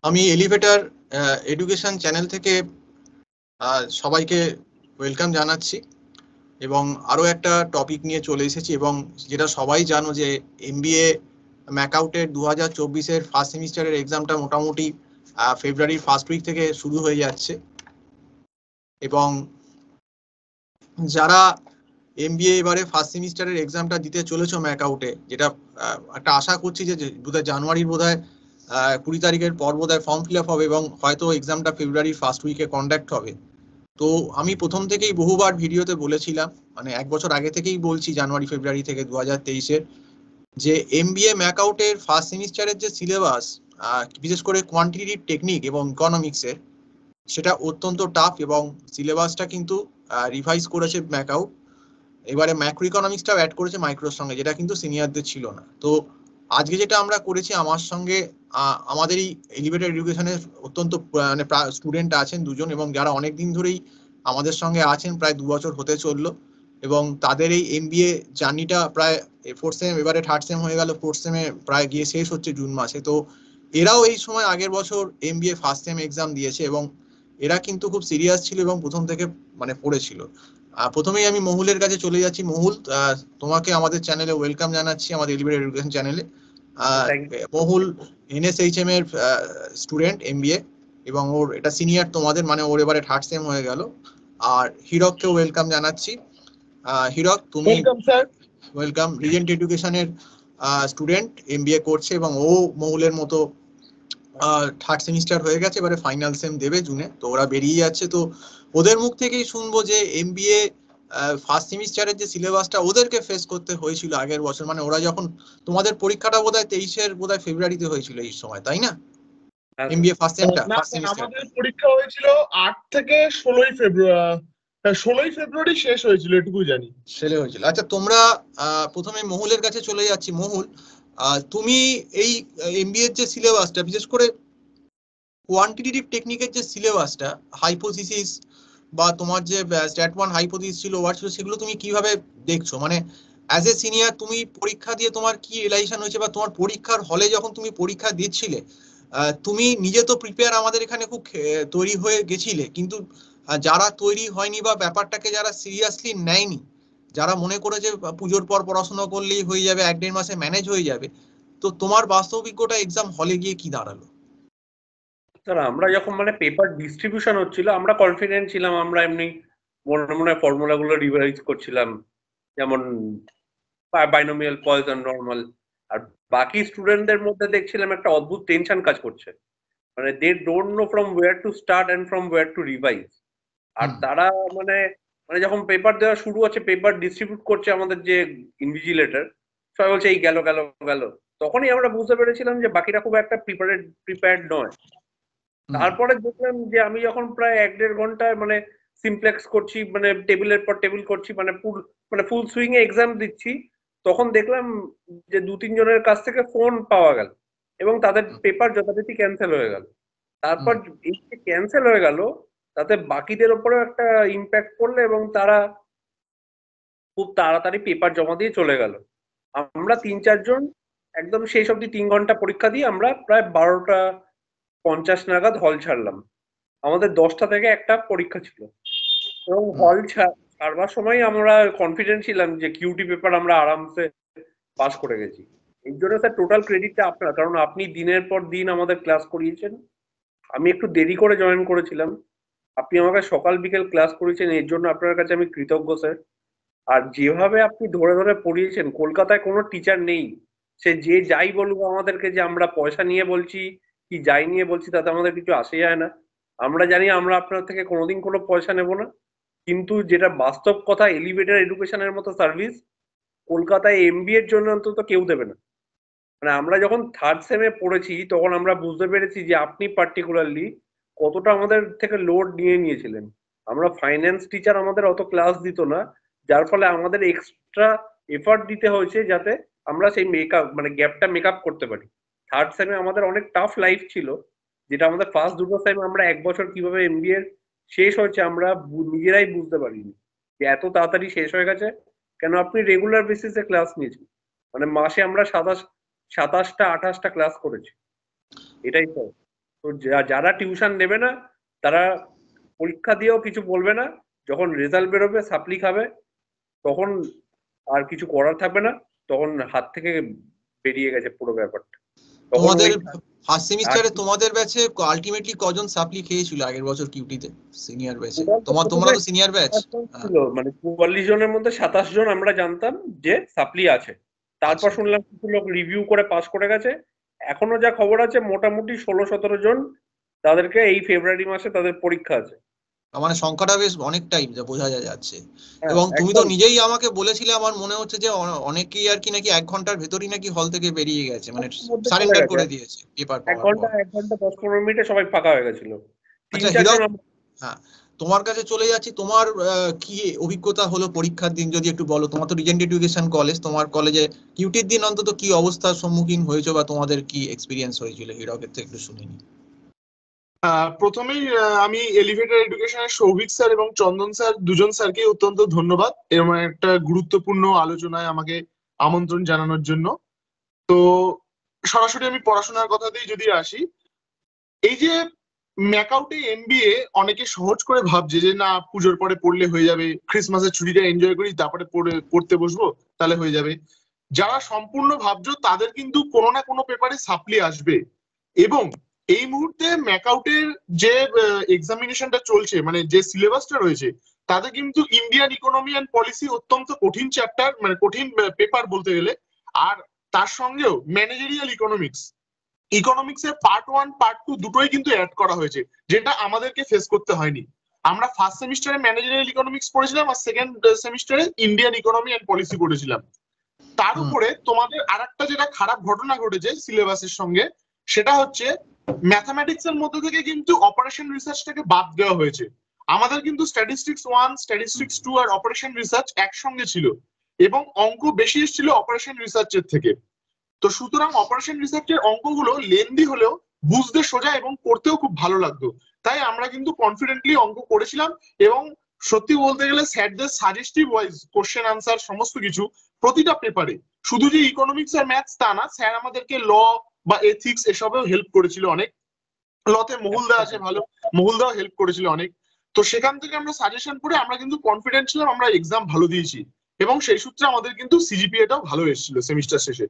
আমি elevator education channel থেকে সবাইকে ওয়েলকাম জানাচ্ছি এবং আরও একটা টপিক নিয়ে চলে এসেছি এবং যেটা সবাই জানো যে এমবিএ ম্যাকআউটের 2024-এর ফার্স্ট সেমিস্টারের এক্সামটা মোটামুটি ফেব্রুয়ারির ফার্স্ট উইক থেকে শুরু হয়ে যাচ্ছে এবং যারা এমবিএ এবারে ফার্স্ট সেমিস্টারের এক্সামটা দিতে চলেছো ম্যাকআউটে, যেটা একটা আশা করছি যে বোধহয় জানুয়ারির বোধহয় 20 তারিখের পর বোধহয় ফর্ম ফিল আপ হবে এবং হয়তো এক্সামটা ফেব্রুয়ারির ফার্স্ট উইকে কন্ডাক্ট হবে। তো আমি প্রথম থেকেই বহুবার ভিডিওতে বলেছিলাম, মানে 1 বছর আগে থেকেই বলছি, জানুয়ারি ফেব্রুয়ারি থেকে 2023-এর, যে এমবিএ ম্যাকআউটের ফার্স্ট সেমিস্টারের যে সিলেবাস, বিশেষ করে কোয়ান্টিটেটিভ টেকনিক এবং ইকোনমিক্সের, সেটা অত্যন্ত টাফ এবং সিলেবাসটা কিন্তু রিভাইজ করেছে ম্যাকআউট। এবারে ম্যাক্রো ইকোনমিক্সটাও অ্যাড করেছে মাইক্রোর সঙ্গে, যেটা কিন্তু সিনিয়রদের ছিল না। তো আজকে যেটা আমরা করেছি, আমার সঙ্গে আমাদের এই এলিভেটর এডুকেশনের অত্যন্ত মানে স্টুডেন্ট আছেন দুজন এবং যারা অনেক দিন ধরেই আমাদের সঙ্গে আছেন, প্রায় 2 বছর হতে চললো এবং তাদের এই এমবিএ জার্নিটা প্রায় 4th সেম, এবারে 3rd সেম হয়ে গেল, 4th সেমে প্রায় গিয়ে শেষ হচ্ছে জুন মাসে। তো এরাও এই সময় আগের বছর এমবিএ ফার্স্ট সেম এক্সাম দিয়েছে এবং এরা কিন্তু খুব সিরিয়াস ছিল এবং প্রথম থেকে মানে পড়েছিল। প্রথমেই আমি মহুলের কাছে চলে যাচ্ছি। মহুল, তোমাকে আমাদের চ্যানেলে ওয়েলকাম জানাচ্ছি, আমাদের এলিভেটর এডুকেশন চ্যানেলে। মহুল এনএসএইচএম এর স্টুডেন্ট এমবিএ এবং ওর এটা সিনিয়র তোমাদের, মানে ওর এবারে 3rd সেম হয়ে গেল। আর হিরককেও ওয়েলকাম জানাচ্ছি। হিরক, তুমি ওয়েলকাম, রিজেন্ট এডুকেশনের স্টুডেন্ট, এমবিএ করছে এবং ও মহুলের মতো 3rd সেমিস্টার হয়ে গেছে, এবারে ফাইনাল সেম দেবে জুনে। তো ওরা বেরিয়ে যাচ্ছে, তো ওদের মুখ থেকেই শুনবো যে এমবিএ ফার্স্ট সেমিস্টারের যে সিলেবাসটা ওদেরকে ফেস করতে হয়েছিল আগের বছর, মানে ওরা যখন, তোমাদের পরীক্ষাটা বোধহয় 23-এর বোধহয় ফেব্রুয়ারিতে হয়েছিল এই সময়, তাই না? এমবিএ ফার্স্ট সেমটা, ফার্স্ট সেমিস্টার আমাদের পরীক্ষা হয়েছিল 8 থেকে 16ই ফেব্রুয়ারি শেষ হয়েছিল, এটুকু জানি। ছেলে হয়েছিল। আচ্ছা, তোমরা প্রথমে মহুলের কাছে চলে যাচ্ছি। মহুল, তুমি এই এমবিএর যে সিলেবাসটা, বিশেষ করে কোয়ান্টিটেটিভ টেকনিকের যে সিলেবাসটা, হাইপোথিসিস বা তোমার যে স্ট্যাট 1 হাইপোথিসিস ছিল, ওয়ার্ড ছিল, সেগুলো তুমি কিভাবে দেখছো? মানে অ্যাজ এ সিনিয়র তুমি পরীক্ষা দিয়ে তোমার কি রিয়েলাইজেশন হয়েছে, বা তোমার পরীক্ষার হলে যখন তুমি পরীক্ষা দিচ্ছিলে, তুমি নিজে তো প্রিপেয়ার আমাদের এখানে খুব তৈরি হয়ে গেছিলে, কিন্তু যারা তৈরি হয়নি বা ব্যাপারটাকে যারা সিরিয়াসলি নেয়নি, যারা মনে করে যে পুজোর পর পড়াশোনা করলেই হয়ে যাবে, 1-1.5 মাসে ম্যানেজ হয়ে যাবে, তো তোমার বাস্তব অভিজ্ঞতা এক্সাম হলে গিয়ে কি দাঁড়ালো? স্যার, আমরা যখন মানে পেপার ডিস্ট্রিবিউশন হচ্ছিল, আমরা কনফিডেন্ট ছিলাম, আমরা এমনি মনে মনে ফর্মুলা গুলো রিভাইজ করছিলাম, যেমন বাইনোমিয়াল, পয়জন, নর্মাল। আর বাকি স্টুডেন্টদের মধ্যে দেখছিলাম একটা অদ্ভুত টেনশন কাজ করছে, মানে they don't know from where to start and from where to revise. আর তারা মানে মানে যখন পেপার দেওয়া শুরু হচ্ছে, পেপার ডিস্ট্রিবিউট করছে আমাদের যে ইনভিজিলেটর, সবাই বলছে এই গেল গেল গেল, তখনই আমরা বুঝতে পেরেছিলাম যে বাকিরা খুব একটা প্রিপেয়ার্ড নয়। তারপরে দেখলাম যে আমি যখন প্রায় 1-1.5 ঘন্টায় মানে সিমপ্লেক্স করছি, মানে টেবিলের পর টেবিল করছি, মানে ফুল সুইং এ এক্সাম দিচ্ছি, তখন দেখলাম যে 2-3 জনের কাছ থেকে ফোন পাওয়া গেল এবং তাদের পেপার যথারীতি ক্যান্সেল হয়ে গেল। তারপর এই যে ক্যান্সেল হয়ে গেল, তাতে বাকিদের উপরেও একটা ইম্প্যাক্ট পড়লো এবং তারা খুব তাড়াতাড়ি পেপার জমা দিয়ে চলে গেল। আমরা 3-4 জন একদম শেষ অব্দি 3 ঘন্টা পরীক্ষা দিয়ে আমরা প্রায় 12:50 নাগাদ হল ছাড়লাম। আমাদের 10টা থেকে একটা পরীক্ষা ছিল এবং হল ছাড়বার সময় আমরা কনফিডেন্ট ছিলাম যে কিউটি পেপার আমরা আরামসে পাস করে গেছি। এই জন্য স্যার টোটাল ক্রেডিটটা আপনার, কারণ আপনি দিনের পর দিন আমাদের ক্লাস করিয়েছেন। আমি একটু দেরি করে জয়েন করেছিলাম, আপনি আমাকে সকাল বিকেল ক্লাস করিয়েছেন, এর জন্য আপনার কাছে আমি কৃতজ্ঞ স্যার। আর যেভাবে আপনি ধরে ধরে পড়িয়েছেন, কলকাতায় কোনো টিচার নেই, সে যে যাই বলুক আমাদেরকে যে আমরা পয়সা নিয়ে বলছি কি যাই নিয়ে বলছি, তাতে আমাদের কিছু আসে যায় না। আমরা জানি আমরা আপনার থেকে কোনোদিন কোনো পয়সা নেব না, কিন্তু যেটা বাস্তব কথা, এলিভেটর এডুকেশনের মতো সার্ভিস কলকাতায় এমবিএ এর জন্য অন্তত কেউ দেবে না। মানে আমরা যখন 3rd সেমে পড়েছি, তখন আমরা বুঝতে পেরেছি যে আপনি পার্টিকুলারলি কতটা আমাদের থেকে লোড নিয়ে নিয়েছিলেন। আমরা ফাইন্যান্স টিচার, আমাদের অত ক্লাস দিত না, যার ফলে আমাদের এক্সট্রা এফর্ট দিতে হয়েছে যাতে আমরা সেই মানে গ্যাপটা মেকআপ করতে পারি। 3rd সেমে আমাদের অনেক টাফ লাইফ ছিল, যেটা আমাদের ফার্স্ট 2টো সেম আমরা 1 বছর কিভাবে এমবিএ শেষ হয়েছে আমরা নিজেরাই বুঝতে পারিনি যে এত তাড়াতাড়ি শেষ হয়ে গেছে। কেন, আপনি রেগুলার বেসিসে ক্লাস নিয়েছেন, মানে মাসে আমরা 27টা 28টা ক্লাস করেছি, এটাই স্যার। তো যারা টিউশন নেবে না তারা পরীক্ষা দিয়েও কিছু বলবে না, যখন রেজাল্ট বেরোবে সাপ্লি খাবে, তখন আর কিছু করার থাকবে না, তখন হাত থেকে বেরিয়ে গেছে পুরো ব্যাপারটা। তোমাদের ফার্স্ট সেমিস্টারে তোমাদের ব্যাচে আলটিমেটলি কজন সাপ্লি খেয়েছিল আগের বছর কিউটিতে সিনিয়র ব্যাচে? তোমরা তো সিনিয়র ব্যাচ ছিল, মানে 44 জনের মধ্যে 27 জন আমরা জানতাম যে সাপ্লি আছে। তারপর শুনলাম কিছু লোক রিভিউ করে পাস করে গেছে। এখনো যা খবর আছে মোটামুটি 16-17 জন তাদেরকে এই ফেব্রুয়ারি মাসে তাদের পরীক্ষা আছে। মানে সংখ্যাটা বেশ অনেকটাই যা বোঝা যাচ্ছে। এবং তুমি তো নিজেই আমাকে বলেছিলে, আমার মনে হচ্ছে যে অনেকেই আর কি নাকি 1 ঘন্টার ভেতরই নাকি হল থেকে বেরিয়ে গেছে, মানে সারেন্ডার করে দিয়েছে পেপার পাওয়ার পর। 1 ঘন্টা 10-15 মিনিটে সবাই ফাঁকা হয়ে গেছিল। আচ্ছা হিরক, হ্যাঁ তোমার কাছে চলে যাচ্ছি, তোমার কি অভিজ্ঞতা হলো পরীক্ষার দিন যদি একটু বলো। তোমার তো রিজেন্ট এডুকেশন কলেজ, তোমার কলেজে কিউটির দিন অন্তত কি অবস্থার সম্মুখীন হয়েছো বা তোমাদের কি এক্সপিরিয়েন্স হয়েছিল, হিরকের থেকে একটু শুনিনি। প্রথমেই আমি এলিভেটর এডুকেশনের সৌভিক স্যার এবং চন্দন স্যার দুজন স্যারকে অত্যন্ত ধন্যবাদ এরকম একটা গুরুত্বপূর্ণ আলোচনায় আমাকে আমন্ত্রণ জানানোর জন্য। তো সরাসরি আমি পড়াশোনার কথাতেই যদি আসি, এই যে ম্যাকআউটে এমবিএ অনেকে সহজ করে ভাবছে যে না পুজোর পরে পড়লে হয়ে যাবে, ক্রিসমাসের ছুটিটা এনজয় করি তারপরে পড়তে বসবো তাহলে হয়ে যাবে। যারা সম্পূর্ণ ভাবছো তাদের কিন্তু কোনো না কোনো পেপারে সাপ্লি আসবে। এবং এই মুহূর্তে ম্যাকআউটের যে এক্সামিনেশনটা চলছে, মানে যে সিলেবাসটা রয়েছে, তাতে কিন্তু ইন্ডিয়ান ইকোনমি অ্যান্ড পলিসি অত্যন্ত কঠিন চ্যাপ্টার, মানে কঠিন পেপার বলতে গেলে। আর তার সঙ্গেও ম্যানেজারিয়াল ইকোনমিক্স এর পার্ট 1 পার্ট 2 দুটোই কিন্তু অ্যাড করা হয়েছে, যেটা আমাদেরকে ফেস করতে হয়নি। আমরা ফার্স্ট সেমিস্টারে ম্যানেজারিয়াল ইকোনমিক্স পড়েছিলাম আর সেকেন্ড সেমিস্টারে ইন্ডিয়ান ইকোনমি অ্যান্ড পলিসি পড়েছিলাম। তার উপরে তোমাদের আরেকটা যেটা খারাপ ঘটনা ঘটেছে সিলেবাসের সঙ্গে, সেটা হচ্ছে ম্যাথামেটিক্স এর মধ্যে থেকে কিন্তু অপারেশন রিসার্চটাকে বাদ দেওয়া হয়েছে। আমাদের কিন্তু স্ট্যাটিস্টিক্স 1, স্ট্যাটিস্টিক্স 2 আর অপারেশন রিসার্চ একসঙ্গে ছিল, এবং অঙ্ক বেশি এসেছিল অপারেশন রিসার্চের থেকে। তো সুতরাং অপারেশন রিসার্চের অঙ্কগুলো লেন্দি হলেও বুঝতে সোজা এবং করতেও খুব ভালো লাগতো। তাই আমরা কিন্তু কনফিডেন্টলি অঙ্ক করেছিলাম। এবং সত্যি বলতে গেলে স্যারদের সাজেস্টিভ ওয়াইজ কোশ্চেন আনসার সমস্ত কিছু প্রতিটা পেপারে, শুধু যে ইকোনমিক্স আর ম্যাথস তা না, স্যার আমাদেরকে ল বা এথিক্স এসবেও হেল্প করেছিল অনেক। লতে মহুলদা আছে ভালো, মহুলদাও হেল্প করেছিল অনেক। তো সেখান থেকে আমরা সাজেশন পড়ে আমরা কিন্তু কনফিডেন্ট ছিলাম, আমরা এক্সাম ভালো দিয়েছি এবং সেই সূত্রে আমাদের কিন্তু সিজিপিএটাও ভালো এসেছিল সেমিস্টার শেষে।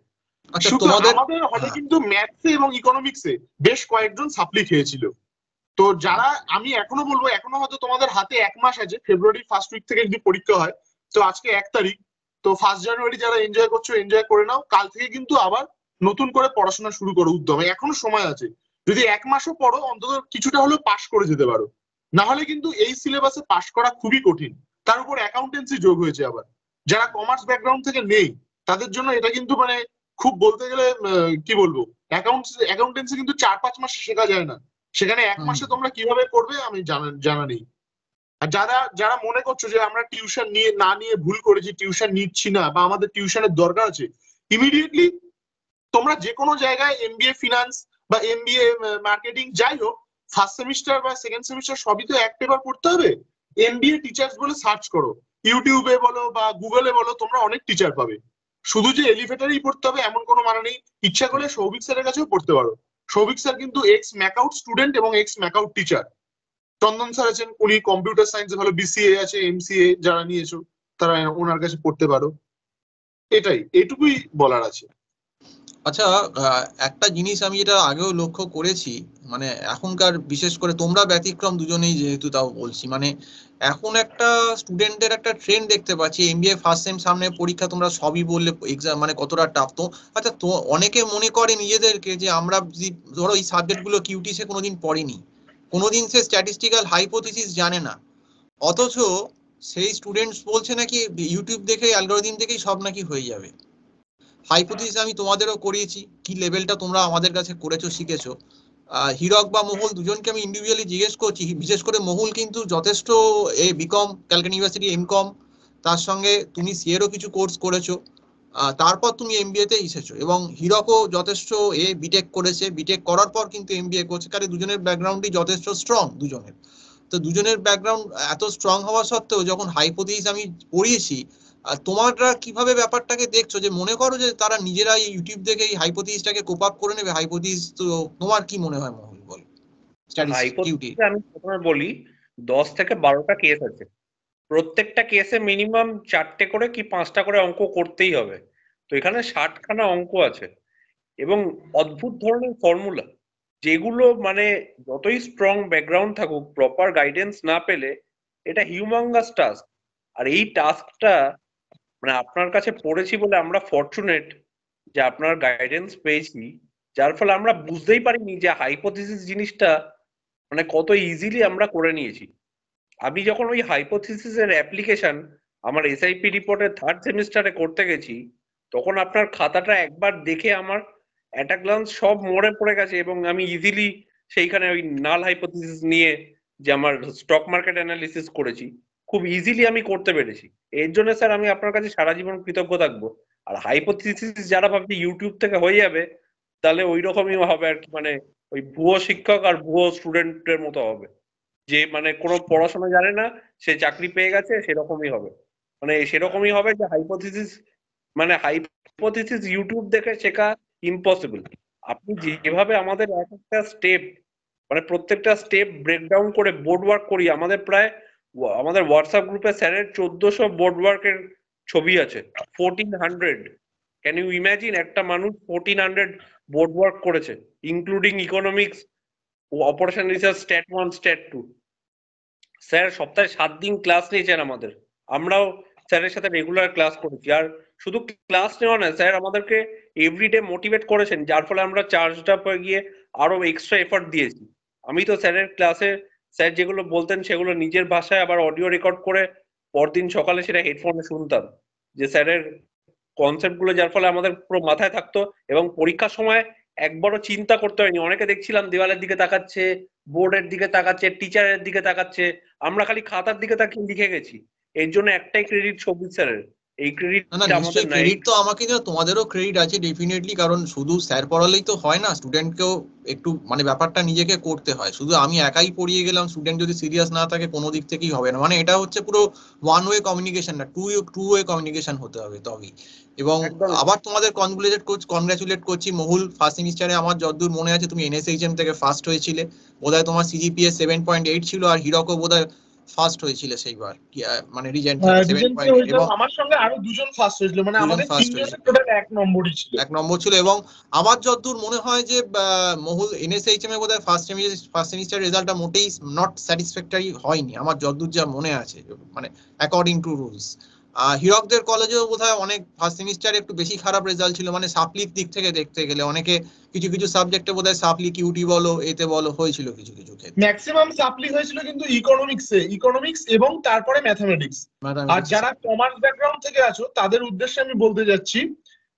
আমাদের হলে কিন্তু ম্যাথসে এবং ইকোনমিক্সে বেশ কয়েকজন সাপ্লি খেয়েছিল। তো যারা, আমি এখনো বলবো এখনো হয়তো তোমাদের হাতে 1 মাস আছে, ফেব্রুয়ারি ফার্স্ট উইক থেকে যদি পরীক্ষা হয়, তো আজকে 1 তারিখ, তো 1 জানুয়ারি যারা এনজয় করছো এনজয় করে নাও। কাল থেকে কিন্তু আবার নতুন করে পড়াশোনা শুরু করো উদ্যমে, এখনো সময় আছে। যদি 1 মাসও পড়ো অন্তত কিছুটা হলেও পাস করে যেতে পারো, না হলে কিন্তু এই সিলেবাসে পাস করা খুবই কঠিন। তার উপর অ্যাকাউন্টেন্সি যোগ হয়েছে আবার, যারা কমার্স ব্যাকগ্রাউন্ড থেকে নেই তাদের জন্য এটা কিন্তু মানে খুব বলতে গেলে কি বলবো, অ্যাকাউন্টেন্সি কিন্তু 4-5 মাসে শেখা যায় না, সেখানে 1 মাসে তোমরা কিভাবে করবে আমি জানা নেই। আর যারা যারা মনে করছো যে আমরা টিউশন নিয়ে ভুল করেছি, টিউশন নিচ্ছি না বা আমাদের টিউশনের দরকার আছে, ইমিডিয়েটলি তোমরা যে কোনো জায়গায় এমবিএ ফিনান্স বা এমবিএ মার্কেটিং যাই হোক, ফার্স্ট সেমিস্টার বা সেকেন্ড সেমিস্টার সবই তো এক পেপার পড়তে হবে। এমবিএ টিচার্স বলে সার্চ করো, ইউটিউবে বলো বা গুগলে বলো, তোমরা অনেক টিচার পাবে। শুধু যে এলিভেটরেই পড়তে হবে এমন কোনো মানে নেই, ইচ্ছা করলে সৌভিক স্যারের কাছেও পড়তে পারো। সৌভিক স্যার কিন্তু এক্স ম্যাকআউট স্টুডেন্ট এবং এক্স ম্যাকআউট টিচার। চন্দন স্যার আছেন, উনি কম্পিউটার সায়েন্সে ভালো, বিসিএ আছে, এমসিএ যারা নিয়েছো তারা ওনার কাছে পড়তে পারো। এটুকুই বলার আছে। আচ্ছা একটা জিনিস আমি যেটা আগেও লক্ষ্য করেছি, মানে এখনকার বিশেষ করে তোমরা ব্যতিক্রম দুজনেই যেহেতু, তাও বলছি, মানে এখন একটা স্টুডেন্টের একটা ট্রেন্ড দেখতে পাচ্ছি। এমবিএ ফার্স্ট সেম সামনে পরীক্ষা, তোমরা সবই বললে এক্সাম মানে কতটা টাফ। তো আচ্ছা, তো অনেকে মনে করে নিজেদেরকে যে আমরা ধরো এই সাবজেক্টগুলো কিউটি সে কোনোদিন পড়েনি, কোনোদিন সে স্ট্যাটিস্টিক্যাল হাইপোথিসিস জানে না, অথচ সেই স্টুডেন্টস বলছে নাকি ইউটিউব দেখে অ্যালগরিদম দেখেই সব নাকি হয়ে যাবে। হাইপোথিসিস আমি তোমাদেরও করিয়েছি, কি লেভেলটা তোমরা আমাদের কাছে করেছো শিখেছো। হিরক বা মহুল দুজনকে আমি ইন্ডিভিজুয়ালি জিজ্ঞেস করছি, বিশেষ করে মহুল কিন্তু যথেষ্ট বিকম ক্যালকাটা ইউনিভার্সিটি এমকম, তার সঙ্গে তুমি সিএরও কিছু কোর্স করেছো, তারপর তুমি এমবিএ তে এসেছো, এবং হিরকও যথেষ্ট বিটেক করেছে, বিটেক করার পর কিন্তু এমবিএ করছে, কারণ দুজনের ব্যাকগ্রাউন্ডই যথেষ্ট স্ট্রং দুজনের। তো দুজনের ব্যাকগ্রাউন্ড এত স্ট্রং হওয়া সত্ত্বেও যখন হাইপোথিসিস আমি পড়িয়েছি, তোমরা কিভাবে ব্যাপারটাকে দেখছো, যে মনে করো যে তারা নিজেরাই ইউটিউব দেখে এই হাইপোথিসিসটাকে কোপ আপ করে নেবে? হাইপোথিসিস তো তোমার কি মনে হয় মহুল, বল? কিউটি? আমি প্রথমে বলি 10 থেকে 12টা কেস আছে, প্রত্যেকটা কেসে মিনিমাম 4টে করে কি 5টা করে অঙ্ক করতেই হবে। তো এখানে 60খানা অঙ্ক আছে এবং অদ্ভুত ধরনের ফর্মুলা, যেগুলো মানে যতই স্ট্রং ব্যাকগ্রাউন্ড থাকুক, প্রপার গাইডেন্স না পেলে এটা হিউমাঙ্গাস টাস্ক। আর এই টাস্কটা মানে আপনার কাছে পড়েছি বলে আমরা ফরচুনেট যে আপনার গাইডেন্স পেয়েছি, যার ফলে আমরা বুঝতেই পারিনি যে হাইপোথিসিস জিনিসটা মানে কত ইজিলি আমরা করে নিয়েছি। আমি যখন ওই হাইপোথিসিসের অ্যাপ্লিকেশন আমার এসআইপি রিপোর্টের 3rd সেমিস্টারে করতে গেছি, তখন আপনার খাতাটা একবার দেখে আমার অ্যাট আ গ্লান্স সব মনে পড়ে গেছে এবং আমি ইজিলি সেইখানে ওই নাল হাইপোথিসিস নিয়ে যে আমার স্টক মার্কেট অ্যানালিসিস করেছি, খুব ইজিলি আমি করতে পেরেছি। এর জন্য স্যার আমি আপনার কাছে সারা জীবন কৃতজ্ঞ থাকবো। আর হাইপোথিসিস যারা ভাবছে ইউটিউব থেকে হয়ে যাবে, তাহলে ওই রকমই হবে আর কি, মানে ওই ভুয়ো শিক্ষক আর ভুয়ো স্টুডেন্টের মতো হবে, যে মানে কোনো পড়াশোনা জানে না সে চাকরি পেয়ে গেছে, সেরকমই হবে। মানে সেরকমই হবে যে হাইপোথিসিস মানে হাইপোথিসিস ইউটিউব দেখে শেখা ইম্পসিবল। আপনি যেভাবে আমাদের এক একটা স্টেপ মানে প্রত্যেকটা স্টেপ ব্রেকডাউন করে বোর্ড ওয়ার্ক করি, আমাদের হোয়াটসঅ্যাপ গ্রুপে স্যারের 1400 বোর্ড ওয়ার্কের ছবি আছে, 1400। ক্যান ইউ ইমাজিন একটা মানুষ 1400 বোর্ড ওয়ার্ক করেছে, including economics, operation research, stat 1 stat 2। Sir সপ্তাহে 7 দিন ক্লাস নিয়েছেন আমাদের, আমরাও স্যারের সাথে রেগুলার ক্লাস করেছি। আর শুধু ক্লাস নেওয়া না, স্যার আমাদেরকে এভরিডে মোটিভেট করেছেন, যার ফলে আমরা চার্জড আপ হয়ে গিয়ে আরো এক্সট্রা এফর্ট দিয়েছি। আমি তো স্যারের ক্লাসে স্যার যেগুলো বলতেন সেগুলো নিজের ভাষায় আবার অডিও রেকর্ড করে পরদিন সকালে সেটা হেডফোনে শুনতাম, যে স্যারের কনসেপ্ট গুলো, যার ফলে আমাদের পুরো মাথায় থাকতো এবং পরীক্ষার সময় একবারও চিন্তা করতে হয়নি। অনেকে দেখছিলাম দেওয়ালের দিকে তাকাচ্ছে, বোর্ডের দিকে তাকাচ্ছে, টিচারের দিকে তাকাচ্ছে, আমরা খালি খাতার দিকে তাকিয়ে লিখে গেছি। এর জন্য একটাই ক্রেডিট সবুজ স্যারের, এই ক্রেডিট না না, আমাদের নিশ্চয়ই নাই। ক্রেডিট তো আমাকে না, তোমাদেরও ক্রেডিট আছে ডেফিনেটলি, কারণ শুধু স্যার পড়ালেই তো হয় না, স্টুডেন্টকেও একটু মানে ব্যাপারটা নিজেকে করতে হয়। শুধু আমি একাই পড়িয়ে গেলাম, স্টুডেন্ট যদি সিরিয়াস না থাকে কোনো দিক থেকেই হবে না। মানে এটা হচ্ছে পুরো ওয়ান ওয়ে কমিউনিকেশন না, টু ওয়ে কমিউনিকেশন হতে হবে তবেই। এবং একদম আবার তোমাদের কনগ্রাচুলেট করছি মহুল, ফার্স্ট সেমিস্টারে আমার যতদূর মনে আছে তুমি এনএসএইচএম থেকে ফার্স্ট হয়েছিলে, বোধহয় তোমার সিজিপিএ 7.8 ছিল, আর হিরকও বোধহয় ফার্স্ট হয়েছিল সেইবার, মানে রিজেন্ট থেকে 7.8, এবং আমার সঙ্গে আরো দুজন ফার্স্ট হয়েছিল, মানে আমাদের ফার্স্ট তিনজনের হয়েছিল, টোটাল 1 নম্বরই ছিল। 1 নম্বর ছিল। এবং আমার যতদূর মনে হয় যে মহুল এনএসএইচএম এ বোধহয় ফার্স্ট সেমিস্টার রেজাল্টটা মোটেই নট স্যাটিসফ্যাক্টরি হয়নি আমার যতদূর যা মনে আছে, মানে অ্যাকর্ডিং টু রুলস। হিরকদের কলেজেও বোধহয় অনেক ফার্স্ট সেমিস্টারে একটু বেশি খারাপ রেজাল্ট ছিল, মানে সাপ্লির দিক থেকে দেখতে গেলে অনেকে কিছু কিছু সাবজেক্টে বোধহয় সাপ্লি কিউটি বলো এতে বলো হয়েছিল কিছু কিছু ক্ষেত্রে। ম্যাক্সিমাম সাপ্লি হয়েছিল কিন্তু ইকোনমিক্স এবং তারপরে ম্যাথমেটিক্স। আর যারা কমার্স ব্যাকগ্রাউন্ড থেকে আছো তাদের উদ্দেশ্যে আমি বলতে যাচ্ছি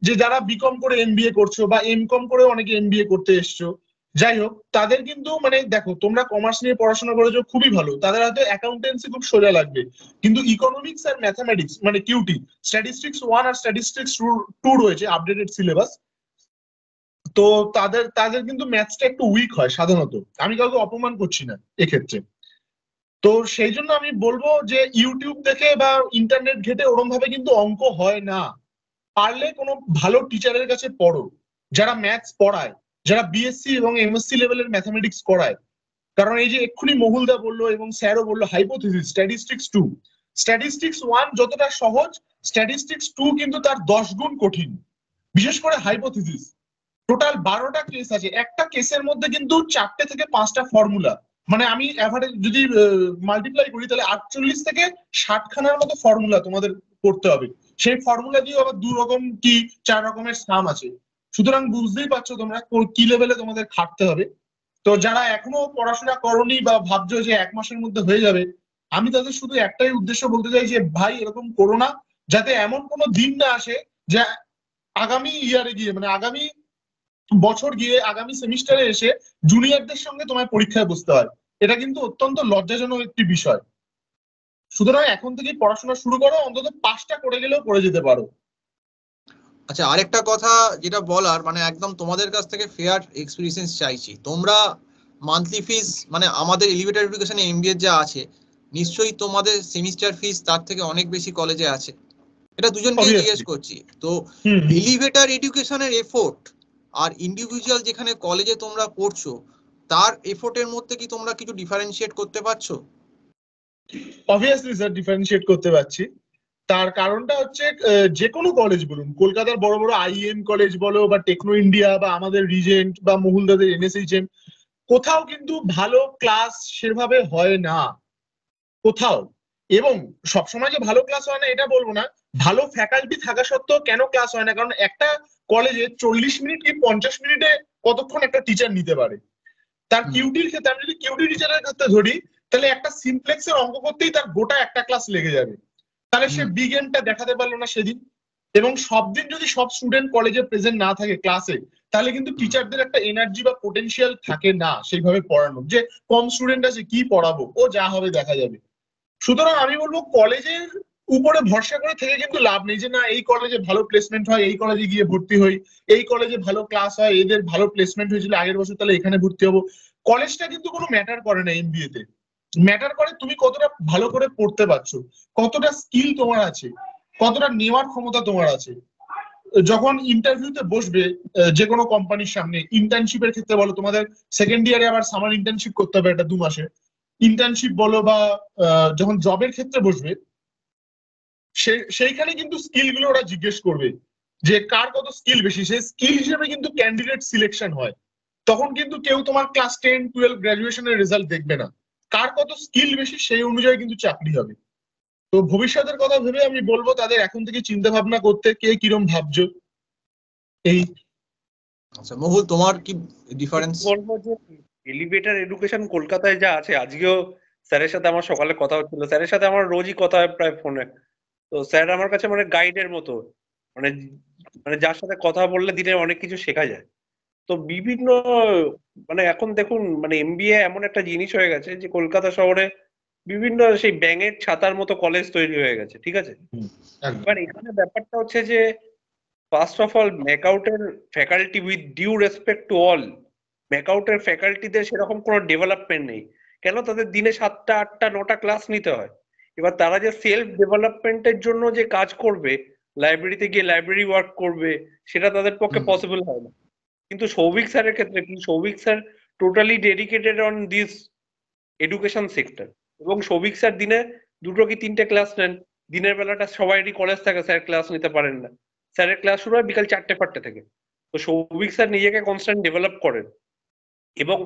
যে যারা বিকম করে এমবিএ করছো বা এমকম করে অনেকে এমবিএ করতে এসছো, যাই হোক তাদের কিন্তু মানে দেখো তোমরা কমার্স নিয়ে পড়াশোনা করেছো খুবই ভালো, তাদের হয়তো অ্যাকাউন্টেন্সি খুব সোজা লাগবে, কিন্তু ইকোনমিক্স আর ম্যাথমেটিক্স মানে কিউটি, স্ট্যাটিস্টিক্স 1 আর স্ট্যাটিস্টিক্স 2 রয়েছে আপডেটেড সিলেবাস, তো তাদের তাদের কিন্তু ম্যাথসটা একটু উইক হয় সাধারণত। আমি কাউকে অপমান করছি না এক্ষেত্রে। তো সেই জন্য আমি বলবো যে ইউটিউব দেখে বা ইন্টারনেট ঘেটে ওরম ভাবে কিন্তু অঙ্ক হয় না। পারলে কোনো ভালো টিচারের কাছে পড়ো, যারা ম্যাথস পড়ায়, যারা বিএসসি এবং এমএসসি লেভেলের ম্যাথামেটিক্স করায়। কারণ এই যে এক্ষুনি মহুলদা বললো এবং স্যারও বললো হাইপোথিসিস, স্ট্যাটিস্টিক্স 1 যতটা সহজ, স্ট্যাটিস্টিক্স 2 কিন্তু তার 10 গুণ কঠিন, বিশেষ করে হাইপোথিসিস। টোটাল 12টা কেস আছে, একটা কেসের মধ্যে কিন্তু 4টে থেকে 5টা ফর্মুলা, মানে আমি এভারেজ যদি মাল্টিপ্লাই করি তাহলে 48 থেকে 60 খানার মতো ফর্মুলা তোমাদের করতে হবে। সেই ফর্মুলা দিয়ে আবার 2 রকম কি 4 রকমের সাম আছে। সুতরাং বুঝতেই পারছো তোমরা কি লেভেলে তোমাদের খাটতে হবে। তো যারা এখনো পড়াশোনা করনি বা ভাবছো যে 1 মাসের মধ্যে হয়ে যাবে, আমি তাদের শুধু একটাই উদ্দেশ্য বলতে চাই যে ভাই এরকম করো না, যাতে এমন কোনো দিন না আসে যে আগামী ইয়ারে গিয়ে মানে আগামী বছর গিয়ে আগামী সেমিস্টারে এসে জুনিয়রদের সঙ্গে তোমায় পরীক্ষায় বসতে হয়। এটা কিন্তু অত্যন্ত লজ্জাজনক একটি বিষয়। সুতরাং এখন থেকেই পড়াশোনা শুরু করো, অন্তত 5টা করে গেলেও করে যেতে পারো। আচ্ছা, আরেকটা কথা যেটা বলার, মানে একদম তোমাদের কাছ থেকে ফেয়ার এক্সপিরিয়েন্স চাইছি। তোমরা মান্থলি ফিস মানে আমাদের এলিভেটর এডুকেশনে এমবিএ যা আছে, নিশ্চয়ই তোমাদের সেমিস্টার ফিস তার থেকে অনেক বেশি কলেজে আছে, এটা দুজনকে জিজ্ঞেস করছি। তো এলিভেটর এডুকেশনের এফোর্ট আর ইন্ডিভিজুয়াল যেখানে কলেজে তোমরা পড়ছো তার এফোর্টের মধ্যে কি তোমরা কিছু ডিফারেন্সিয়েট করতে পারছো? অবভিয়াসলি স্যার ডিফারেন্সিয়েট করতে পারছি। তার কারণটা হচ্ছে যে কোনো কলেজ বলুন, কলকাতার বড় বড় আইএম কলেজ বলো বা টেকনো ইন্ডিয়া বা আমাদের রিজেন্ট বা মহুলদাদের এনএসএইচএম, কোথাও কিন্তু ভালো ক্লাস সেভাবে হয় না কোথাও। এবং সবসময় যে ভালো ক্লাস হয় না এটা বলবো না, ভালো ফ্যাকাল্টি থাকা সত্ত্বেও কেন ক্লাস হয় না, কারণ একটা কলেজে 40 মিনিট কি 50 মিনিটে কতক্ষণ একটা টিচার নিতে পারে। তার কিউটির ক্ষেত্রে আমি যদি কিউটি টিচারের ক্ষেত্রে ধরি, তাহলে একটা সিমপ্লেক্সের অঙ্ক করতেই তার গোটা একটা ক্লাস লেগে যাবে। তাহলে সে বিগ এন্ডটা দেখাতে পারলো না সেদিন। এবং সব দিন যদি সব স্টুডেন্ট কলেজে প্রেজেন্ট না থাকে ক্লাসে, তাহলে কিন্তু টিচারদের একটা এনার্জি বা পোটেনশিয়াল থাকে না সেইভাবে পড়ানোর, যে কম স্টুডেন্ট আছে কি পড়াবো, ও যা হবে দেখা যাবে। সুতরাং আমি বলবো কলেজের উপরে ভরসা করে থেকে কিন্তু লাভ নেই, যে না এই কলেজে ভালো প্লেসমেন্ট হয় এই কলেজে গিয়ে ভর্তি হই, এই কলেজে ভালো ক্লাস হয় এদের ভালো প্লেসমেন্ট হয়েছিল আগের বছর তাহলে এখানে ভর্তি হবো। কলেজটা কিন্তু কোনো ম্যাটার করে না এমবিএ তে। ম্যাটার করে তুমি কতটা ভালো করে পড়তে পারছো, কতটা স্কিল তোমার আছে, কতটা নেওয়ার ক্ষমতা তোমার আছে। যখন ইন্টারভিউতে বসবে যে কোনো কোম্পানির সামনে, ইন্টার্নশিপের ক্ষেত্রে বলো, তোমাদের সেকেন্ড ইয়ারে আবার সামার ইন্টার্নশিপ করতে হবে একটা 2 মাসে ইন্টার্নশিপ বলো, বা যখন জবের ক্ষেত্রে বসবে সেইখানে কিন্তু স্কিল গুলো ওরা জিজ্ঞেস করবে যে কার কত স্কিল বেশি, সেই স্কিল হিসেবে কিন্তু ক্যান্ডিডেট সিলেকশন হয়। তখন কিন্তু কেউ তোমার ক্লাস 10-12 গ্রাজুয়েশনের রেজাল্ট দেখবে না, কার কত স্কিল বেশি সেই অনুযায়ী কিন্তু চাকরি হবে। তো ভবিষ্যতের কথা ভেবে আমি বলবো তাদের এখন থেকে চিন্তা ভাবনা করতে, কে কিরম ভাবছো এই। আচ্ছা মহুল, তোমার কি ডিফারেন্স? বলবো যে এলিভেটর এডুকেশন কলকাতায় যা আছে, আজকেও স্যারের সাথে আমার সকালে কথা হচ্ছিল, স্যারের সাথে আমার রোজই কথা হয় প্রায় ফোনে। তো স্যার আমার কাছে মানে গাইডের মতো, মানে মানে যার সাথে কথা বললে দিনে অনেক কিছু শেখা যায়। তো বিভিন্ন মানে এখন দেখুন মানে এমবিএ এমন একটা জিনিস হয়ে গেছে যে কলকাতা শহরে বিভিন্ন সেই ব্যাঙের ছাতার মতো কলেজ তৈরি হয়ে গেছে, ঠিক আছে। এবার এখানে ব্যাপারটা হচ্ছে যে ফার্স্ট অফ অল ম্যাকআউটের faculty, with due respect to all, ম্যাকআউটের ফ্যাকাল্টিদের সেরকম কোনো ডেভেলপমেন্ট নেই। কেন? তাদের দিনে 7টা 8টা 9টা ক্লাস নিতে হয়। এবার তারা যে সেলফ ডেভেলপমেন্টের জন্য যে কাজ করবে, লাইব্রেরিতে গিয়ে লাইব্রেরি ওয়ার্ক করবে, সেটা তাদের পক্ষে পসিবল হয় না। কিন্তু সৌভিক স্যারের ক্ষেত্রে কি, Souvik sir totally dedicated on this education sector. এবং সৌভিক স্যার দিনে 2টো কি 3টে ক্লাস নেন। দিনের বেলাটা সবাইরই কলেজ থাকে, স্যার ক্লাস নিতে পারেন না। স্যারের ক্লাস শুরু হয় বিকাল 4টে-5টে থেকে। তো সৌভিক স্যার নিজেকে কনস্ট্যান্ট ডেভেলপ করেন এবং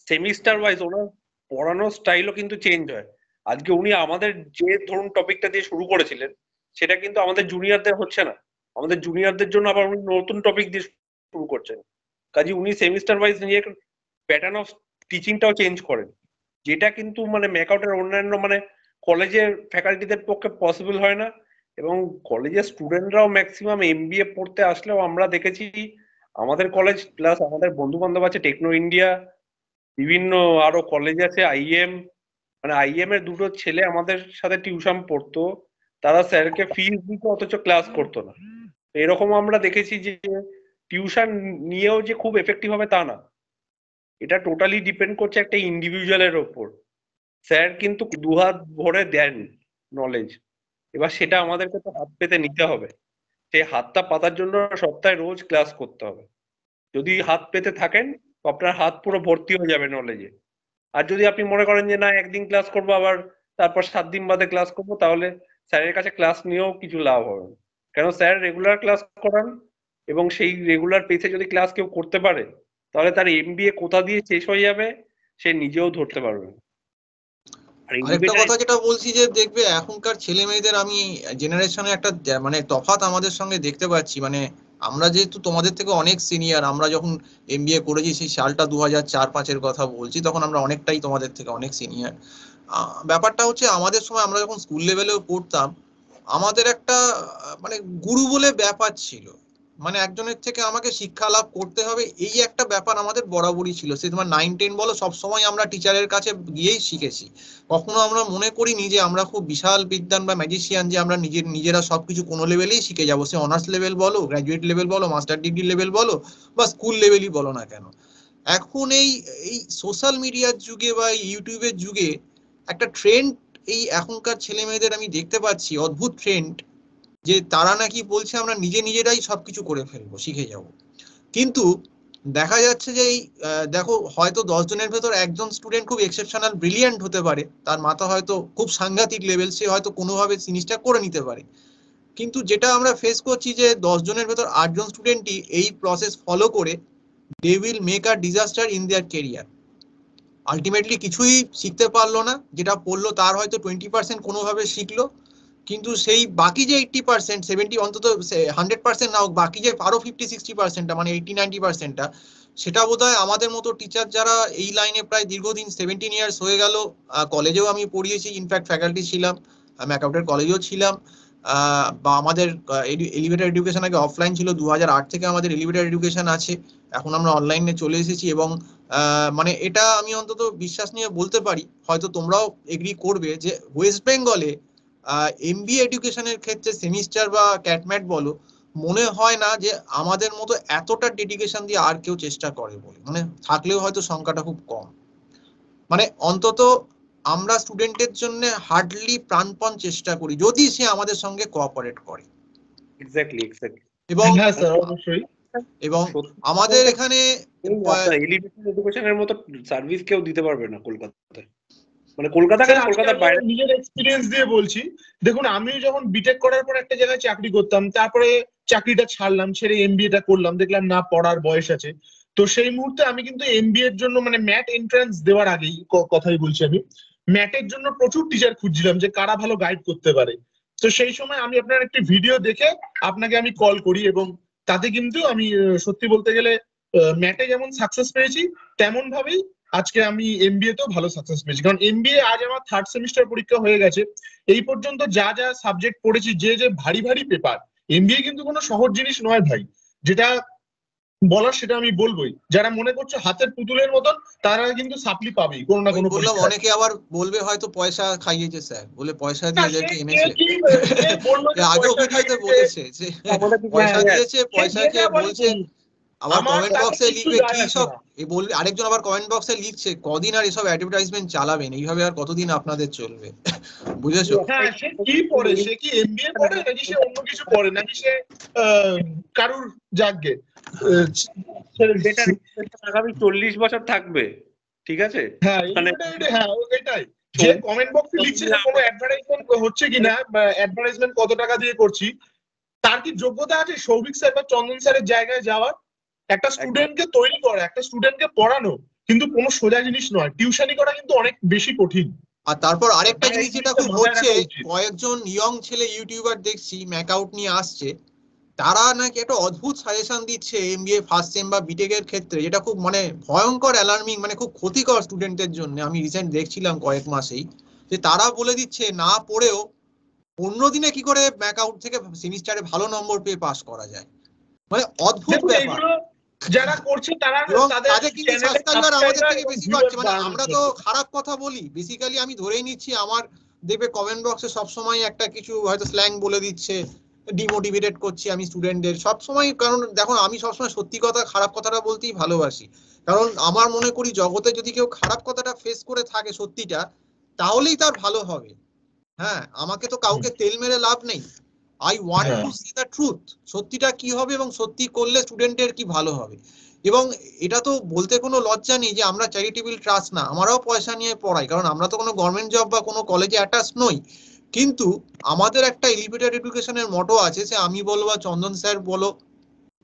সেমিস্টার ওয়াইজ ওনার পড়ানোর স্টাইলও কিন্তু চেঞ্জ হয়। আজকে উনি আমাদের যে ধরুন টপিকটা দিয়ে শুরু করেছিলেন, সেটা কিন্তু আমাদের জুনিয়রদের হচ্ছে না। আমাদের জুনিয়রদের জন্য আবার উনি নতুন টপিক দিয়ে শুরু করছেন। কাজে উনি সেমিস্টার ওয়াইজ নিজের প্যাটার্ন অফ টিচিংটাও চেঞ্জ করেন, যেটা কিন্তু মানে ম্যাকআউটের অন্যান্য মানে কলেজের ফ্যাকাল্টিদের পক্ষে পসিবল হয় না। এবং কলেজের স্টুডেন্টরাও ম্যাক্সিমাম এমবিএ পড়তে আসলেও আমরা দেখেছি আমাদের কলেজ প্লাস আমাদের বন্ধু বান্ধব আছে টেকনো ইন্ডিয়া, বিভিন্ন আরো কলেজ আছে আইএম, মানে আইএম এর 2টো ছেলে আমাদের সাথে টিউশন পড়তো, তারা স্যারকে ফিস দিত অথচ ক্লাস করতো না। এরকম আমরা দেখেছি যে টিউশন নিয়েও যে খুব এফেক্টিভ হবে তা না, এটা টোটালি ডিপেন্ড করছে একটা ইন্ডিভিজুয়ালের ওপর। স্যার কিন্তু 2 হাত ভরে দেন নলেজ, এবার সেটা আমাদেরকে তো হাত পেতে নিতে হবে। সেই হাতটা পাতার জন্য সপ্তাহে রোজ ক্লাস করতে হবে। যদি হাত পেতে থাকেন তো আপনার হাত পুরো ভর্তি হয়ে যাবে নলেজে। আর যদি আপনি মনে করেন যে না একদিন ক্লাস করবো আবার তারপর 7 দিন বাদে ক্লাস করবো, তাহলে স্যারের কাছে ক্লাস নিয়েও কিছু লাভ হবে না। কেন? স্যার রেগুলার ক্লাস করান এবং সেই রেগুলার পেসে যদি ক্লাস কেউ করতে পারে, তাহলে তার এমবিএ কোথা দিয়ে শেষ হয়ে যাবে সে নিজেও ধরতে পারবে না। আর আরেকটা কথা যেটা বলছি যে দেখবে এখনকার ছেলে মেয়েদের আমি জেনারেশনে একটা মানে তফাৎ আমাদের সঙ্গে দেখতে পাচ্ছি। মানে আমরা যেহেতু তোমাদের থেকে অনেক সিনিয়র, আমরা যখন এমবিএ করেছি সেই সালটা 2004-05-এর কথা বলছি, তখন আমরা অনেকটাই তোমাদের থেকে অনেক সিনিয়র। ব্যাপারটা হচ্ছে আমাদের সময় আমরা যখন স্কুল লেভেলেও পড়তাম, আমাদের একটা মানে গুরু বলে ব্যাপার ছিল, মানে একজনের থেকে আমাকে শিক্ষা লাভ করতে হবে, এই একটা ব্যাপার আমাদের বরাবরই ছিল। সে তোমার 9-10 বলো, সবসময় আমরা টিচারের কাছে গিয়েই শিখেছি। কখনো আমরা মনে করিনি যে আমরা খুব বিশাল বিদ্বান বা ম্যাজিশিয়ান, যে আমরা নিজেরা সবকিছু কোনো লেভেলেই শিখে যাবো। সে অনার্স লেভেল বলো, গ্র্যাজুয়েট লেভেল বলো, মাস্টার ডিগ্রি লেভেল বলো, বা স্কুল লেভেলই বলো না কেন। এখন এই সোশ্যাল মিডিয়ার যুগে বা ইউটিউবের যুগে একটা ট্রেন্ড এই এখনকার ছেলে মেয়েদের আমি দেখতে পাচ্ছি, অদ্ভুত ট্রেন্ড, যে তারা নাকি বলছে আমরা নিজেরাই সবকিছু করে ফেলবো, শিখে যাব। কিন্তু দেখা যাচ্ছে যে এই দেখো হয়তো 10 জনের ভেতর একজন স্টুডেন্ট খুব এক্সেপশনাল ব্রিলিয়ান্ট হতে পারে, তার মাথা হয়তো খুব সাংঘাতিক লেভেল, সে হয়তো কোনোভাবে জিনিসটা করে নিতে পারে। কিন্তু যেটা আমরা ফেস করছি যে 10 জনের ভেতর 8 জন স্টুডেন্টই এই প্রসেস ফলো করে they will make a disaster in their career. Ultimately কিছুই শিখতে পারলো না, যেটা পড়লো তার হয়তো 20% কোনোভাবে শিখলো, কিন্তু সেই বাকি যে 80%, 70 অন্তত 100% না হোক, বাকি যে আরো 50-60%টা মানে 80-90%টা, সেটা বোধহয় আমাদের মতো টিচার যারা এই লাইনে প্রায় দীর্ঘদিন 17 ইয়ার্স হয়ে গেল, কলেজেও আমি পড়িয়েছি, ইনফ্যাক্ট ফ্যাকাল্টি ছিলাম, ম্যাকআউটের কলেজেও ছিলাম, বা আমাদের এলিভেটর এডুকেশন আগে অফলাইন ছিল, 2008 থেকে আমাদের এলিভেটর এডুকেশন আছে, এখন আমরা অনলাইনে চলে এসেছি। এবং মানে এটা আমি অন্তত বিশ্বাস নিয়ে বলতে পারি, হয়তো তোমরাও এগ্রি করবে, যে ওয়েস্ট বেঙ্গলে এমবিএ এডুকেশনের ক্ষেত্রে সেমিস্টার বা ক্যাটম্যাট বলো, মনে হয় না যে আমাদের মতো এতটা ডেডিকেশন দিয়ে আর কেউ চেষ্টা করে বলে, মানে থাকলেও হয়তো সংখ্যাটা খুব কম। মানে অন্তত আমরা স্টুডেন্টের জন্য হার্ডলি প্রাণপণ চেষ্টা করি, যদি সে আমাদের সঙ্গে কোঅপারেট করে। এক্স্যাক্টলি। এবং হ্যাঁ স্যার, অবশ্যই। এবং আমাদের এখানে এলিভেটর এডুকেশনের মতো সার্ভিস কেউ দিতে পারবে না কলকাতাতে, মানে কলকাতা কেন, কলকাতার বাইরে। নিজের এক্সপিরিয়েন্স দিয়ে বলছি, দেখুন আমি যখন বিটেক করার পর একটা জায়গায় চাকরি করতাম, তারপরে চাকরিটা ছাড়লাম, ছেড়ে এমবিএ টা করলাম, দেখলাম না পড়ার বয়স আছে। তো সেই মুহূর্তে আমি কিন্তু এমবিএ এর জন্য মানে ম্যাট এন্ট্রান্স দেওয়ার আগেই কথাই বলছি, আমি ম্যাটের জন্য প্রচুর টিচার খুঁজছিলাম যে কারা ভালো গাইড করতে পারে। তো সেই সময় আমি আপনার একটি ভিডিও দেখে আপনাকে আমি কল করি, এবং তাতে কিন্তু আমি সত্যি বলতে গেলে ম্যাটে যেমন সাকসেস পেয়েছি, তেমন ভাবেই আজকে আমি এমবিএ তেও ভালো সাকসেস পেয়েছি। কারণ এমবিএ আজ আমার 3rd সেমিস্টার পরীক্ষা হয়ে গেছে, এই পর্যন্ত যা যা সাবজেক্ট পড়েছি, যে যে ভারী ভারী পেপার, এমবিএ কিন্তু কোনো সহজ জিনিস নয় ভাই, যেটা বলার সেটা আমি বলবোই। যারা মনে করছে হাতের পুতুলের মতন, তারা কিন্তু সাপ্লি পাবেই কোনো না কোনো বললাম, পরীক্ষায়। অনেকে আবার বলবে হয়তো পয়সা খাইয়েছে স্যার, বলে পয়সা দিয়ে এদেরকে এনেছে, আগেও ভিডিওতে বলেছে যে পয়সা দিয়েছে, পয়সা খেয়ে বলছে। আবার কমেন্ট বক্সে লিখবে কি সব, বলবে আরেকজন, আবার কমেন্ট বক্সে লিখছে কদিন আর এসব অ্যাডভার্টাইজমেন্ট চালাবেন, এইভাবে আর কতদিন আপনাদের চলবে। বুঝেছো? হ্যাঁ, সে কি পড়ে, সে কি এমবিএ পড়ে নাকি সে অন্য কিছু পড়ে, নাকি সে কারুর জাগে আগামী 40 বছর থাকবে, ঠিক আছে? হ্যাঁ মানে হ্যাঁ এটাই, যে কমেন্ট বক্সে লিখছে যে কোনো অ্যাডভার্টাইজমেন্ট হচ্ছে কিনা, অ্যাডভার্টাইজমেন্ট কত টাকা দিয়ে করছি, তার কি যোগ্যতা আছে সৌভিক স্যার বা চন্দন স্যারের জায়গায় যাওয়ার? একটা স্টুডেন্টকে তৈরি করা, একটা স্টুডেন্টকে পড়ানো কিন্তু কোনো সোজা জিনিস নয়, টিউশনি করা কিন্তু অনেক বেশি কঠিন। আর তারপর আরেকটা জিনিস যেটা খুব হচ্ছে, কয়েকজন ইয়ং ছেলে ইউটিউবার দেখছি ম্যাকআউট নিয়ে আসছে, তারা নাকি একটা অদ্ভুত সাজেশন দিচ্ছে এমবিএ ফার্স্ট সেম বা বিটেক এর ক্ষেত্রে, যেটা খুব মানে ভয়ঙ্কর অ্যালার্মিং, মানে খুব ক্ষতিকর স্টুডেন্টদের জন্য। আমি রিসেন্ট দেখছিলাম কয়েক মাসেই, যে তারা বলে দিচ্ছে না পড়েও অন্য দিনে কি করে ম্যাকআউট থেকে সেমিস্টারে ভালো নম্বর পেয়ে পাস করা যায়, মানে অদ্ভুত ব্যাপার। যারা করছে তারা তাদের কিন্তু সাবস্ক্রাইবার আমাদের থেকে বেশি পাচ্ছে, মানে আমরা তো খারাপ কথা বলি বেসিক্যালি, আমি ধরেই নিচ্ছি আমার দেখবে কমেন্ট বক্সে সবসময় একটা কিছু হয়তো স্ল্যাং বলে দিচ্ছে, ডিমোটিভেটেড করছি আমি স্টুডেন্টদের সবসময়। কারণ দেখো, আমি সবসময় সত্যি কথা খারাপ কথাটা বলতেই ভালোবাসি, কারণ আমার মনে করি জগতে যদি কেউ খারাপ কথাটা ফেস করে থাকে সত্যিটা, তাহলেই তার ভালো হবে। হ্যাঁ, আমাকে তো কাউকে তেল মেরে লাভ নেই, I want to C the truth, সত্যিটা কি হবে এবং সত্যি করলে স্টুডেন্টের কি ভালো হবে। এবং এটা তো বলতে কোনো লজ্জা নেই যে আমরা চ্যারিটেবল ট্রাস্ট না, আমরাও পয়সা নিয়ে পড়াই, কারণ আমরা তো কোনো গভর্নমেন্ট জব বা কোনো কলেজে অ্যাটাচ নই। কিন্তু আমাদের একটা এলিভেটেড এডুকেশনের মটো আছে, সে আমি বলবো বা চন্দন স্যার বলো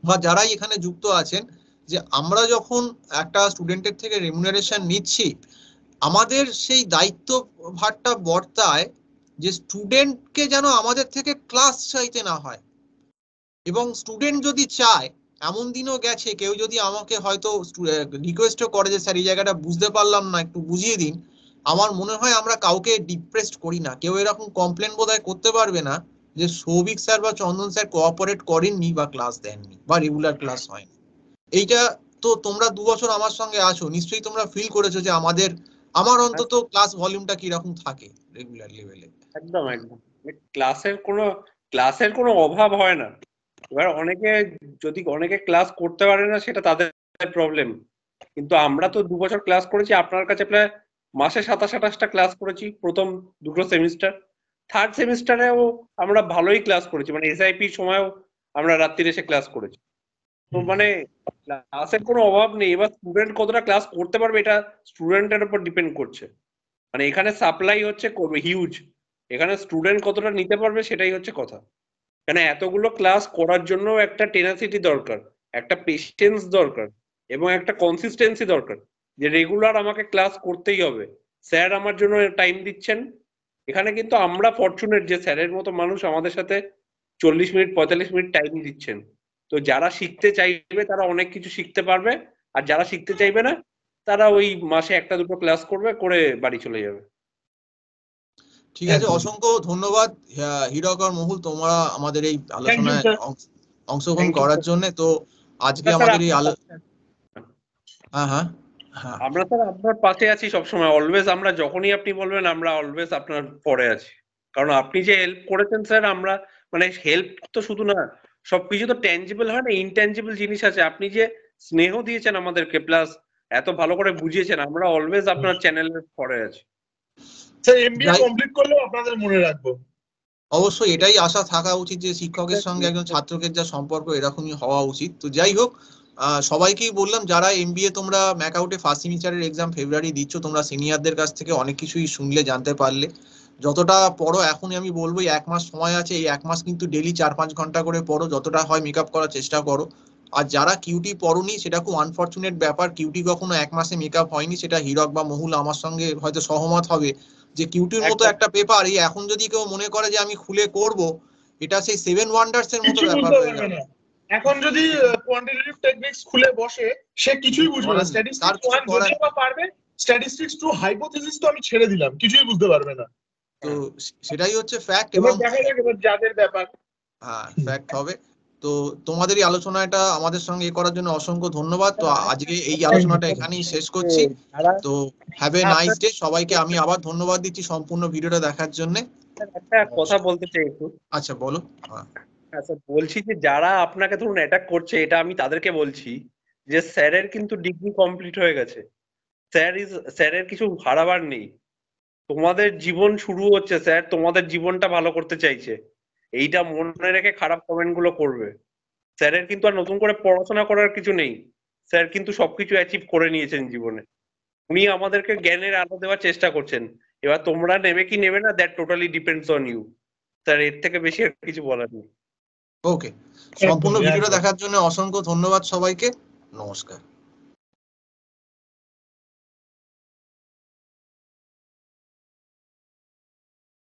বা যারাই এখানে যুক্ত আছেন, যে আমরা যখন একটা স্টুডেন্টের থেকে রেমুনারেশন নিচ্ছি, আমাদের সেই দায়িত্ব ভারটা বর্তায় যে স্টুডেন্টকে যেন আমাদের থেকে ক্লাস চাইতে না হয়। এবং স্টুডেন্ট যদি চায়, এমন দিনও গেছে কেউ যদি আমাকে হয়তো রিকোয়েস্টও করে যে স্যার এই জায়গাটা বুঝতে পারলাম না, একটু বুঝিয়ে দিন, আমার মনে হয় আমরা কাউকে ডিপ্রেসড করি না, কেউ এরকম কমপ্লেন বোধহয় করতে পারবে না যে সৌভিক স্যার বা চন্দন স্যার কোঅপারেট করেননি বা ক্লাস দেননি বা রেগুলার ক্লাস হয়নি। এইটা তো তোমরা 2 বছর আমার সঙ্গে আছো, নিশ্চয়ই তোমরা ফিল করেছো যে আমার অন্তত ক্লাস ভলিউমটা কিরকম থাকে রেগুলার লেভেলে। একদম একদম, ক্লাসের কোনো অভাব হয় না। এবার অনেকে ক্লাস করতে পারে না, সেটা তাদের প্রবলেম, কিন্তু আমরা তো 2 বছর ক্লাস করেছি, আপনার কাছে প্রায় মাসে 27-28টা ক্লাস করেছি প্রথম 2টো সেমিস্টার। 3rd সেমিস্টারেও আমরা ভালোই ক্লাস করেছি, মানে এসআইপি সময়ও আমরা রাত্রিরে এসে ক্লাস করেছি। তো মানে ক্লাসের কোনো অভাব নেই, এবার স্টুডেন্ট কতটা ক্লাস করতে পারবে এটা স্টুডেন্টের উপর ডিপেন্ড করছে। মানে এখানে সাপ্লাই হচ্ছে হিউজ, এখানে স্টুডেন্ট কতটা নিতে পারবে সেটাই হচ্ছে কথা। এখানে এতগুলো ক্লাস করার জন্য একটা টেনাসিটি দরকার, একটা পেশেন্স দরকার এবং একটা কনসিস্টেন্সি দরকার, যে রেগুলার আমাকে ক্লাস করতেই হবে। স্যার আমার জন্য টাইম দিচ্ছেন, এখানে কিন্তু আমরা ফরচুনেট যে স্যারের মতো মানুষ আমাদের সাথে 40 মিনিট 45 মিনিট টাইম দিচ্ছেন। তো যারা শিখতে চাইবে তারা অনেক কিছু শিখতে পারবে, আর যারা শিখতে চাইবে না তারা ওই মাসে একটা দুটো ক্লাস করবে, করে বাড়ি চলে যাবে। ঠিক আছে, অসংখ্য ধন্যবাদ হীরক আর মহুল, তোমরা আমাদের এই আলোচনায় অংশগ্রহণ করার জন্য। তো আজকে আমাদের এই আমরা স্যার আপনার পাশে আছি সবসময়, অলওয়েজ। আমরা যখনই আপনি বলবেন আমরা অলওয়েজ আপনার পরে আছি, কারণ আপনি যে হেল্প করেছেন স্যার, আমরা মানে হেল্প তো শুধু না, সবকিছু তো ট্যাঞ্জিবল হয় না, ইনট্যাঞ্জিবল জিনিস আছে। আপনি যে স্নেহ দিয়েছেন আমাদেরকে, প্লাস এত ভালো করে বুঝিয়েছেন, আমরা অলওয়েজ আপনার চ্যানেলের পরে আছি। স্যার এমবিএ কমপ্লিট করলেও আপনাদের মনে রাখবো। অবশ্যই এটাই আশা থাকা উচিত যে শিক্ষকের সঙ্গে একজন ছাত্রকের যা সম্পর্ক এরকমই হওয়া উচিত। তো যাই হোক, সবাইকেই বললাম যারা এমবিএ তোমরা ম্যাকআউটে ফার্স্ট সেমিস্টারের এক্সাম ফেব্রুয়ারি দিচ্ছ, তোমরা সিনিয়রদের কাছ থেকে অনেক কিছুই শুনলে, জানতে পারলে। যতটা পড়ো, এখনই আমি বলবো 1 মাস সময় আছে, এই 1 মাস কিন্তু ডেলি 4-5 ঘন্টা করে পড়ো, যতটা হয় মেকআপ করার চেষ্টা করো। আর যারা কিউটি পড়োনি, সেটা খুব আনফরচুনেট ব্যাপার, কিউটি কখনো 1 মাসে মেকআপ হয়নি, সেটা হীরক বা মহুল আমার সঙ্গে হয়তো সহমত হবে যে কিউটির মতো একটা পেপার এই এখন যদি কেউ মনে করে যে আমি খুলে করব, এটা সেই 7 ওয়ান্ডার্স এর মতো ব্যাপার হয়ে যাবে। এখন যদি কোয়ান্টিটেটিভ টেকনিক্স খুলে বসে, সে কিছুই বুঝবে না। স্ট্যাটিস্টিক্স 1 যদিও বা পারবে, স্ট্যাটিস্টিক্স 2 হাইপোথিসিস তো আমি ছেড়ে দিলাম, কিছুই বুঝতে পারবে না। তো সেটাই হচ্ছে ফ্যাক্ট, এবং এবং দেখা যাক এবার যাদের ব্যাপার। হ্যাঁ, ফ্যাক্ট হবে। তো তোমাদের এই আলোচনাটা আমাদের সঙ্গে করার জন্য অসংখ্য ধন্যবাদ। তো আজকে এই আলোচনাটা এখানেই শেষ করছি। তো হ্যাভ এ নাইস ডে। সবাইকে আমি আবার ধন্যবাদ দিচ্ছি সম্পূর্ণ ভিডিওটা দেখার জন্য। একটা কথা বলতে চাই একটু। আচ্ছা বলো। হ্যাঁ স্যার, বলছি যে যারা আপনাকে ধরুন অ্যাটাক করছে, এটা আমি তাদেরকে বলছি যে স্যারের কিন্তু ডিগ্রি কমপ্লিট হয়ে গেছে, স্যারের কিছু হারাবার নেই। তোমাদের জীবন শুরু হচ্ছে, স্যার তোমাদের জীবনটা ভালো করতে চাইছে, এইটা মনে রেখে খারাপ কমেন্ট গুলো করবে। স্যারের কিন্তু আর নতুন করে পড়াশোনা করার কিছু নেই, স্যার কিন্তু সবকিছু অ্যাচিভ করে নিয়েছেন জীবনে। উনি আমাদেরকে জ্ঞানের আলো দেওয়ার চেষ্টা করছেন, এবার তোমরা নেবে কি নেবে না, that totally depends on you. Sir এর থেকে বেশি আর কিছু বলার নেই। ওকে, সম্পূর্ণ ভিডিওটা দেখার জন্য অসংখ্য ধন্যবাদ সবাইকে। নমস্কার।